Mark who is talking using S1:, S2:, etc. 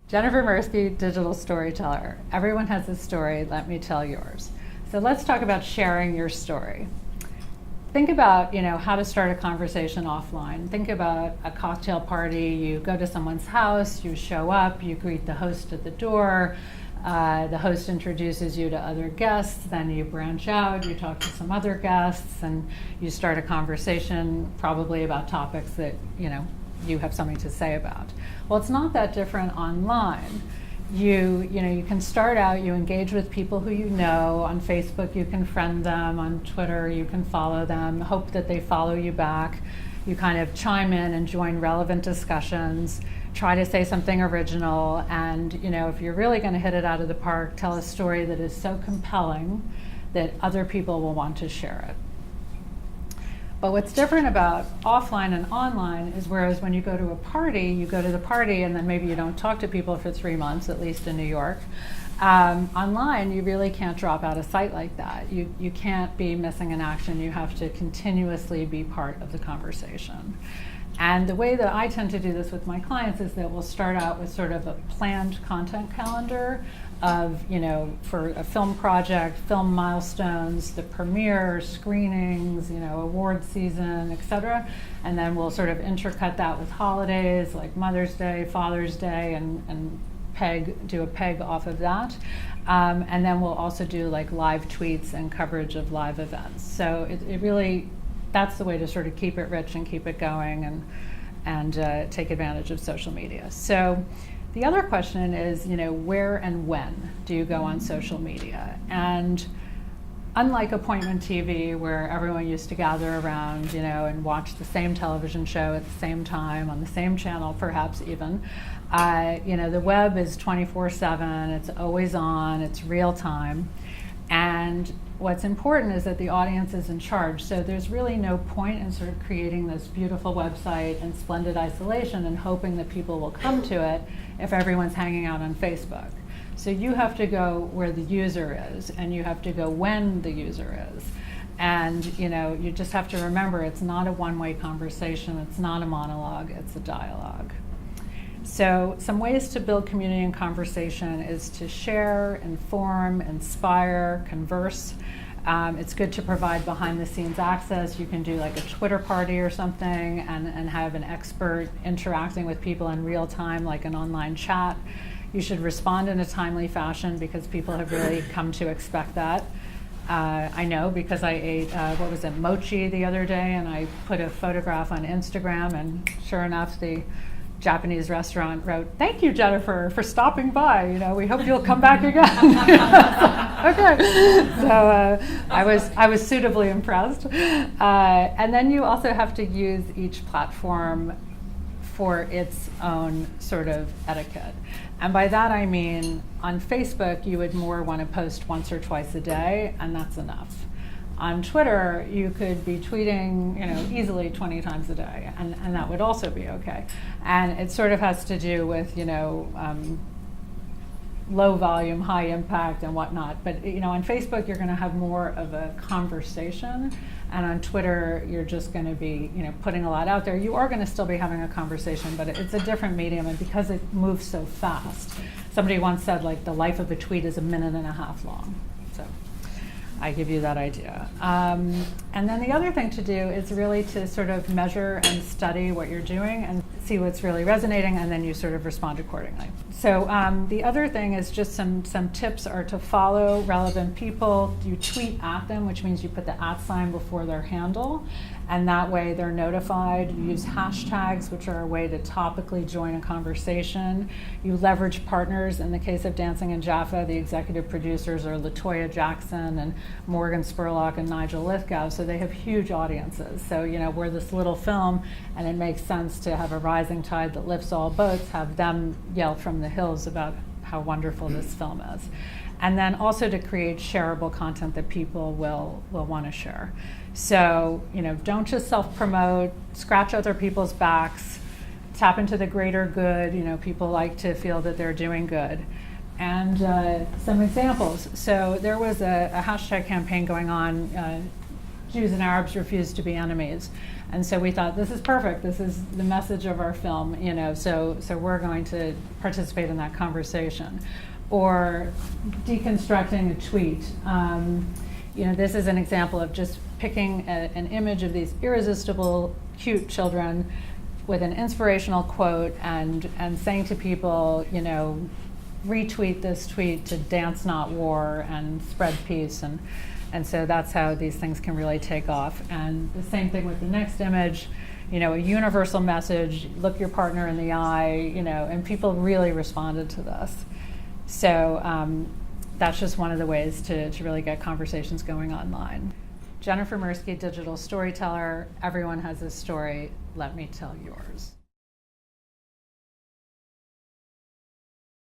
S1: Jennifer Mirsky, digital storyteller. Everyone has a story, let me tell yours. So let's talk about sharing your story. Think about, how to start a conversation offline. Think about a cocktail party. You go to someone's house, you show up, you greet the host at the door. The host introduces you to other guests, then you branch out, you talk to some other guests, and you start a conversation probably about topics that, you have something to say about. Well, it's not that different online. You can start out, you engage with people who you know. On Facebook, you can friend them. On Twitter, you can follow them, hope that they follow you back. You kind of chime in and join relevant discussions, try to say something original, and if you're really going to hit it out of the park, tell a story that is so compelling that other people will want to share it. But what's different about offline and online is whereas when you go to a party, you go to the party and then maybe you don't talk to people for 3 months, at least in New York. Online, you really can't drop out of sight like that. You can't be missing an action. You have to continuously be part of the conversation. And the way that I tend to do this with my clients is that we'll start out with sort of a planned content calendar of, for a film project, film milestones, the premiere, screenings, award season, et cetera. And then we'll sort of intercut that with holidays like Mother's Day, Father's Day, and do a peg off of that. And then we'll also do like live tweets and coverage of live events. So it really, that's the way to sort of keep it rich and keep it going and take advantage of social media. So the other question is, where and when do you go on social media? And unlike appointment TV, where everyone used to gather around, and watch the same television show at the same time on the same channel, perhaps even, the web is 24/7. It's always on. It's real time. And what's important is that the audience is in charge. So there's really no point in sort of creating this beautiful website in splendid isolation and hoping that people will come to it if everyone's hanging out on Facebook. So you have to go where the user is, and you have to go when the user is. And you just have to remember it's not a one-way conversation, it's not a monologue, it's a dialogue. So some ways to build community and conversation is to share, inform, inspire, converse. It's good to provide behind-the-scenes access. You can do like a Twitter party or something and have an expert interacting with people in real time, like an online chat. You should respond in a timely fashion because people have really come to expect that. I know because I ate, mochi the other day, and I put a photograph on Instagram, and sure enough, the Japanese restaurant wrote, "Thank you, Jennifer, for stopping by. We hope you'll come back again." Okay, so I was suitably impressed. And then you also have to use each platform for its own sort of etiquette. And by that I mean, on Facebook, you would more want to post once or twice a day, and that's enough. On Twitter, you could be tweeting, easily 20 times a day, and that would also be okay. And it sort of has to do with, low volume, high impact, and whatnot. But on Facebook, you're going to have more of a conversation, and on Twitter, you're just going to be, putting a lot out there. You are going to still be having a conversation, but it's a different medium, and because it moves so fast, somebody once said, like, the life of a tweet is 1.5 minutes long. So I give you that idea. And then the other thing to do is really to sort of measure and study what you're doing and see what's really resonating, and then you sort of respond accordingly. So the other thing is just some tips are to follow relevant people. You tweet at them, which means you put the @ sign before their handle, and that way they're notified. You use hashtags, which are a way to topically join a conversation. You leverage partners. In the case of Dancing in Jaffa, the executive producers are LaToya Jackson and Morgan Spurlock and Nigel Lithgow, so they have huge audiences. So, we're this little film, and it makes sense to have a rising tide that lifts all boats, have them yell from the hills about how wonderful this film is. And then also to create shareable content that people will want to share. So, don't just self-promote, scratch other people's backs, tap into the greater good. People like to feel that they're doing good. And some examples. So there was a hashtag campaign going on, Jews and Arabs refuse to be enemies. And so we thought, this is perfect. This is the message of our film, so we're going to participate in that conversation. Or deconstructing a tweet. This is an example of just picking an image of these irresistible, cute children with an inspirational quote and saying to people, retweet this tweet to dance not war and spread peace. And so that's how these things can really take off. And the same thing with the next image, a universal message, look your partner in the eye, and people really responded to this. So that's just one of the ways to really get conversations going online. Jennifer Mirsky, digital storyteller. Everyone has a story. Let me tell yours.